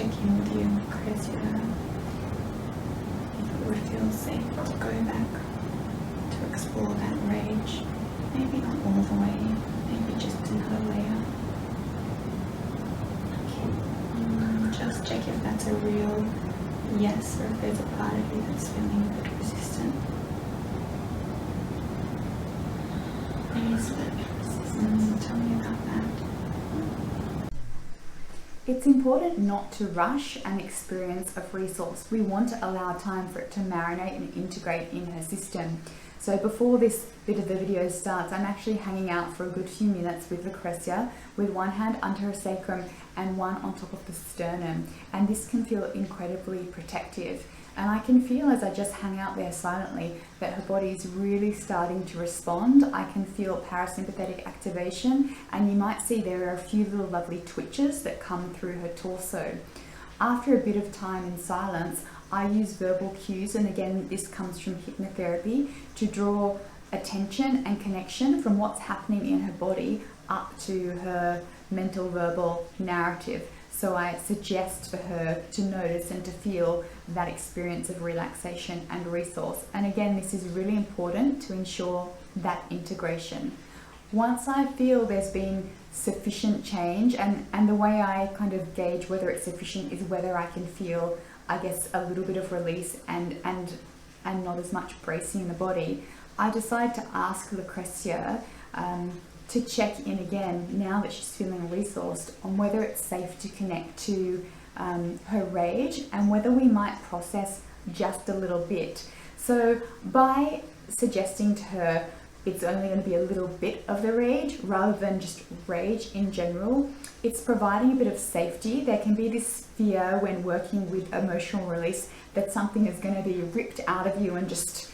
check in with you, Lucrezia, if it would feel safe to go back to explore that rage. Maybe not all the way, maybe just another layer. Just check if that's a real yes, or if there's a part of you that's feeling a bit resistant. Tell me about that. It's important not to rush an experience of resource. We want to allow time for it to marinate and integrate in her system. So before this bit of the video starts, I'm actually hanging out for a good few minutes with Lucrezia, with one hand under her sacrum and one on top of the sternum. And this can feel incredibly protective. And I can feel, as I just hang out there silently, that her body is really starting to respond. I can feel parasympathetic activation, and you might see there are a few little lovely twitches that come through her torso. After a bit of time in silence, I use verbal cues, and again, this comes from hypnotherapy, to draw attention and connection from what's happening in her body up to her mental verbal narrative. So I suggest for her to notice and to feel that experience of relaxation and resource. And again, this is really important to ensure that integration. Once I feel there's been sufficient change, and the way I kind of gauge whether it's sufficient is whether I can feel, I guess, a little bit of release and not as much bracing in the body, I decide to ask Lucrezia to check in again, now that she's feeling resourced, on whether it's safe to connect to her rage and whether we might process just a little bit. So by suggesting to her it's only going to be a little bit of the rage rather than just rage in general, it's providing a bit of safety. There can be this fear when working with emotional release that something is going to be ripped out of you and just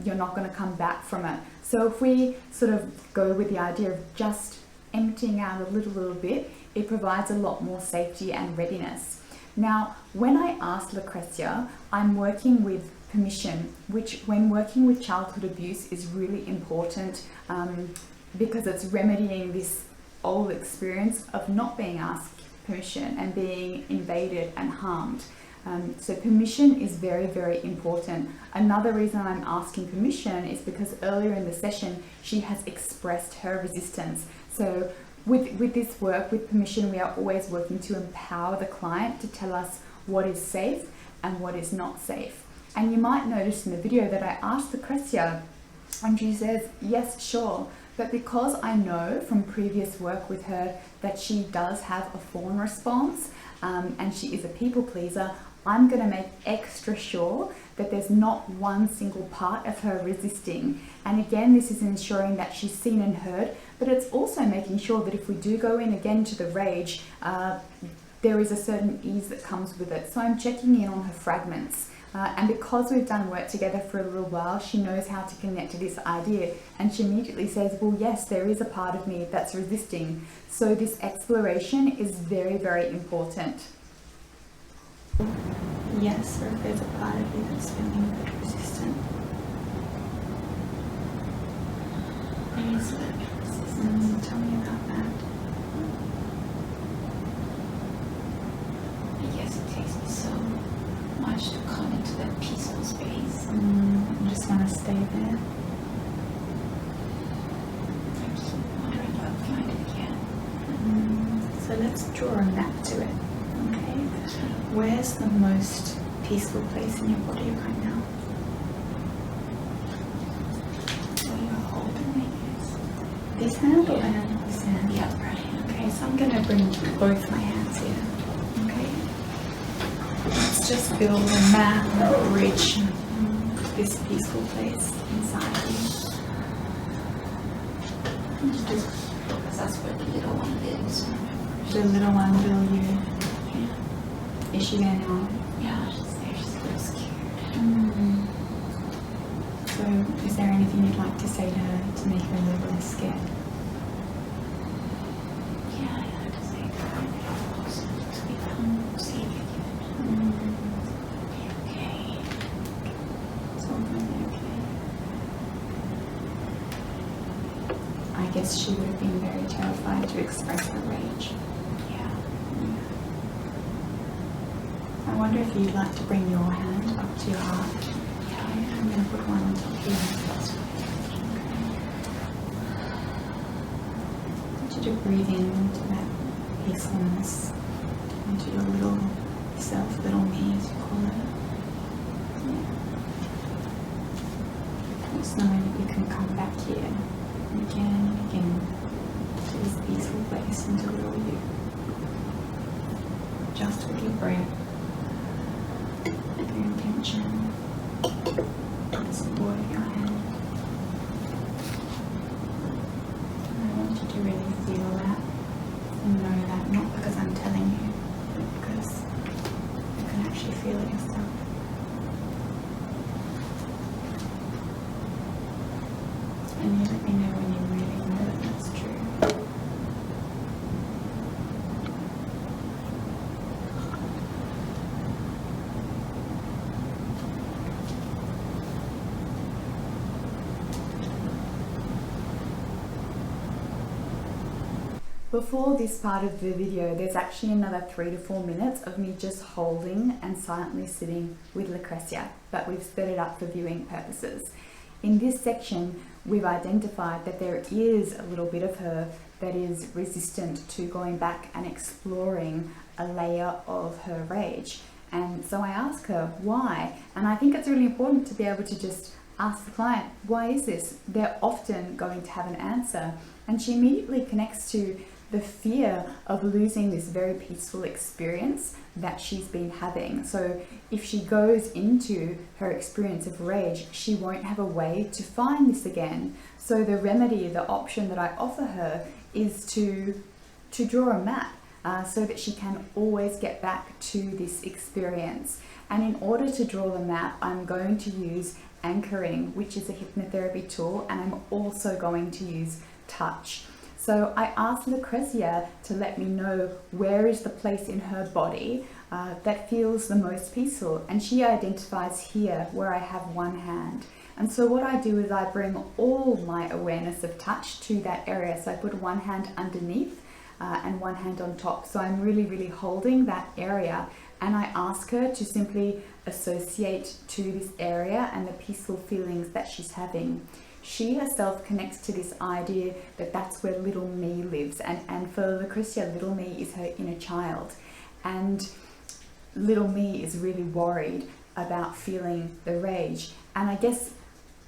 you're not going to come back from it. So if we sort of go with the idea of just emptying out a little bit, it provides a lot more safety and readiness. Now, when I ask Lucrezia, I'm working with permission, which when working with childhood abuse is really important because it's remedying this old experience of not being asked permission and being invaded and harmed. So permission is very, very important. Another reason I'm asking permission is because earlier in the session, she has expressed her resistance. So with this work, with permission, we are always working to empower the client to tell us what is safe and what is not safe. And you might notice in the video that I asked Lucrezia, and she says, yes, sure. But because I know from previous work with her that she does have a fawn response and she is a people pleaser, I'm going to make extra sure that there's not one single part of her resisting. And again, this is ensuring that she's seen and heard, but it's also making sure that if we do go in again to the rage, there is a certain ease that comes with it. So I'm checking in on her fragments. And because we've done work together for a little while, she knows how to connect to this idea. And she immediately says, well, yes, there is a part of me that's resisting. So this exploration is very, very important. Yes, or if there's a part of you that's feeling a bit resistant. Tell me about that. I guess it takes me so much to come into that peaceful space. I just want to stay there. I keep wondering if I'll find it again. So let's draw a map to it. Okay. Where's the most peaceful place in your body right now? Where you're holding me is This hand or this hand? the upper hand. Okay, so I'm going to bring both my hands here. Okay. Let's just build a map, a bridge, this peaceful place inside you. Because that's where the little one lives. The little one will you. Is she there now? Yeah, she's there. She's a little scared. So, is there anything you'd like to say to her to make her a little less scared? Yeah, I have to say that. To become safe again. Be okay. It's all going to be okay. I guess she would have been very terrified to express her rage. Yeah. wonder if you'd like to bring your hand up to your heart. Okay, I'm going to put one on top here. I want you to breathe into that peacefulness, into your little self, little me as you call it. Yeah. Just knowing that you can come back here again and again to this peaceful place and to little you. Just with your breath, your intention, the support of your hand. And I want you to really feel that and know that, not because I'm telling you, but because you can actually feel it yourself. And you let me know when you really know that that's true. Before this part of the video, there's actually another 3 to 4 minutes of me just holding and silently sitting with Lucretia, but we've sped it up for viewing purposes. In this section, we've identified that there is a little bit of her that is resistant to going back and exploring a layer of her rage. And so I ask her why, and I think it's really important to be able to just ask the client, why is this? They're often going to have an answer. And she immediately connects to the fear of losing this very peaceful experience that she's been having. So if she goes into her experience of rage, she won't have a way to find this again. So the remedy, the option that I offer her is to draw a map so that she can always get back to this experience. And in order to draw the map, I'm going to use anchoring, which is a hypnotherapy tool, and I'm also going to use touch. So I asked Lucretia to let me know where is the place in her body that feels the most peaceful, and she identifies here where I have one hand. And so what I do is I bring all my awareness of touch to that area. So I put one hand underneath and one hand on top. So I'm really holding that area, and I ask her to simply associate to this area and the peaceful feelings that she's having. She herself connects to this idea that that's where little me lives, and for Lucretia, little me is her inner child, and little me is really worried about feeling the rage. And I guess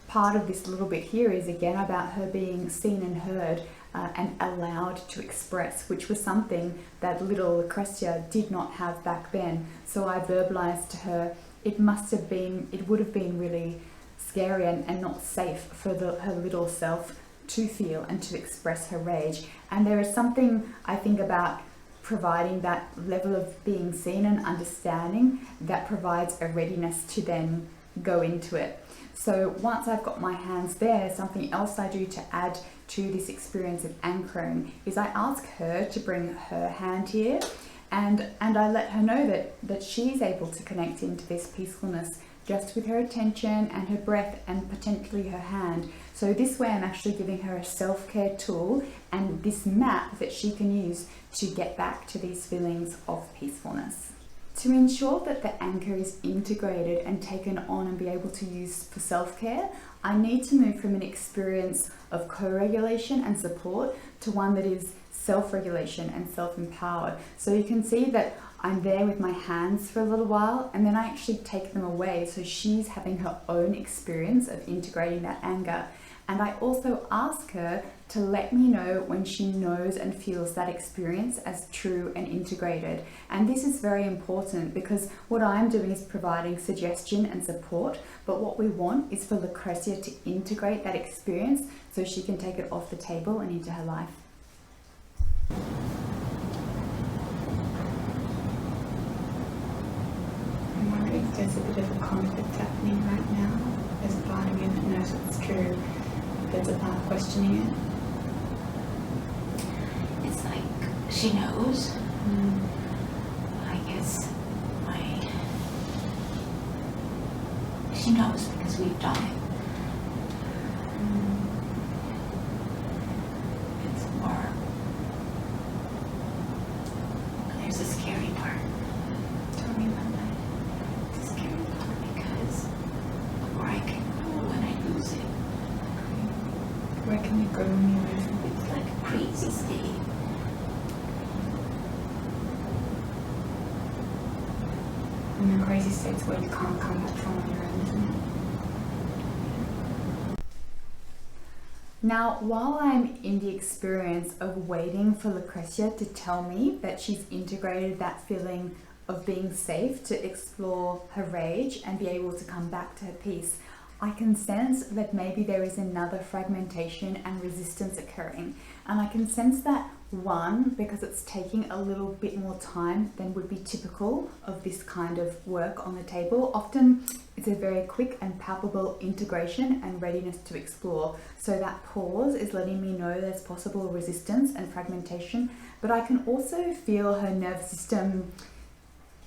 part of this little bit here is again about her being seen and heard and allowed to express, which was something that little Lucretia did not have back then. So I verbalized to her, it would have been really scary and not safe for her little self to feel and to express her rage. And there is something, I think, about providing that level of being seen and understanding that provides a readiness to then go into it. So once I've got my hands there, something else I do to add to this experience of anchoring is I ask her to bring her hand here, and I let her know that she's able to connect into this peacefulness just with her attention and her breath and potentially her hand. So this way I'm actually giving her a self-care tool and this map that she can use to get back to these feelings of peacefulness. To ensure that the anchor is integrated and taken on and be able to use for self-care, I need to move from an experience of co-regulation and support to one that is self-regulation and self-empowered. So you can see that I'm there with my hands for a little while, and then I actually take them away, so she's having her own experience of integrating that anger. And I also ask her to let me know when she knows and feels that experience as true and integrated. And this is very important because what I'm doing is providing suggestion and support, but what we want is for Lucretia to integrate that experience so she can take it off the table and into her life. I'm wondering if there's a bit of a conflict happening right now. There's a part of you that knows it's true. There's a part questioning it. It's like she knows. I guess she knows because we've done it. It's more. There's a scary part. Tell me about that. Can you go on your own? It's like a crazy state. And the crazy state's where you can't come back from on your own, isn't it? Now, while I'm in the experience of waiting for Lucretia to tell me that she's integrated that feeling of being safe to explore her rage and be able to come back to her peace, I can sense that maybe there is another fragmentation and resistance occurring. And I can sense that, one, because it's taking a little bit more time than would be typical of this kind of work on the table. Often it's a very quick and palpable integration and readiness to explore. So that pause is letting me know there's possible resistance and fragmentation, but I can also feel her nervous system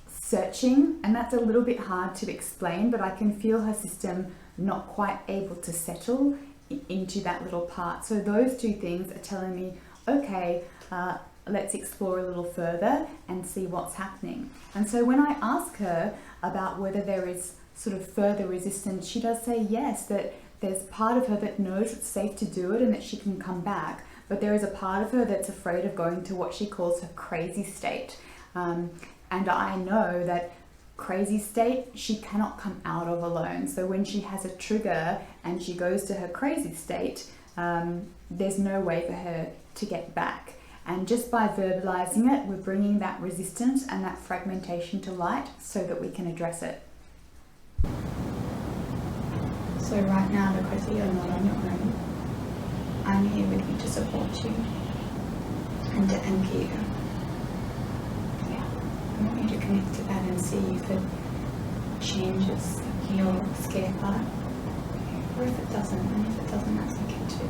searching, and that's a little bit hard to explain, but I can feel her system not quite able to settle into that little part. So those two things are telling me, okay, let's explore a little further and see what's happening. And so when I ask her about whether there is sort of further resistance, she does say yes, that there's part of her that knows it's safe to do it and that she can come back, but there is a part of her that's afraid of going to what she calls her crazy state. And I know that crazy state she cannot come out of alone. So when she has a trigger and she goes to her crazy state, there's no way for her to get back. And just by verbalizing it, we're bringing that resistance and that fragmentation to light so that we can address it. So right now, Lucretia, you're not on your own. I'm here with you to support you and to anchor you. Yeah, I want you to connect to that and see if it changes your scared part, or if it doesn't. And if it doesn't, that's okay too.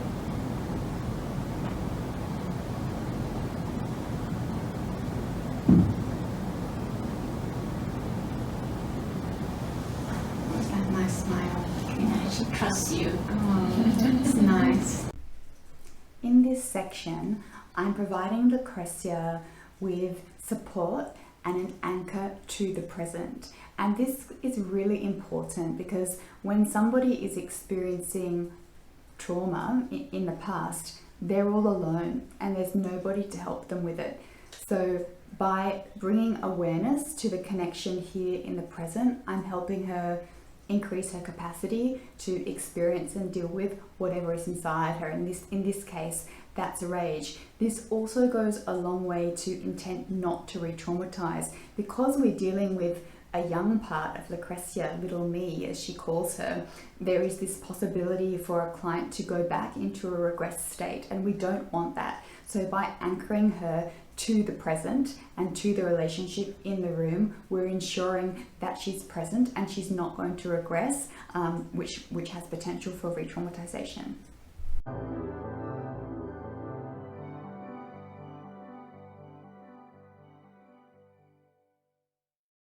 What's that nice smile? Yeah, she trusts you. Oh, it's nice. In this section, I'm providing Lucretia with support and an anchor to the present. And this is really important because when somebody is experiencing trauma in the past, they're all alone and there's nobody to help them with it. So by bringing awareness to the connection here in the present, I'm helping her increase her capacity to experience and deal with whatever is inside her. In this case, that's rage. This also goes a long way to intent not to re-traumatize. Because we're dealing with a young part of Lucretia, little me as she calls her, there is this possibility for a client to go back into a regress state, and we don't want that. So by anchoring her to the present and to the relationship in the room, we're ensuring that she's present and she's not going to regress, which has potential for re-traumatization.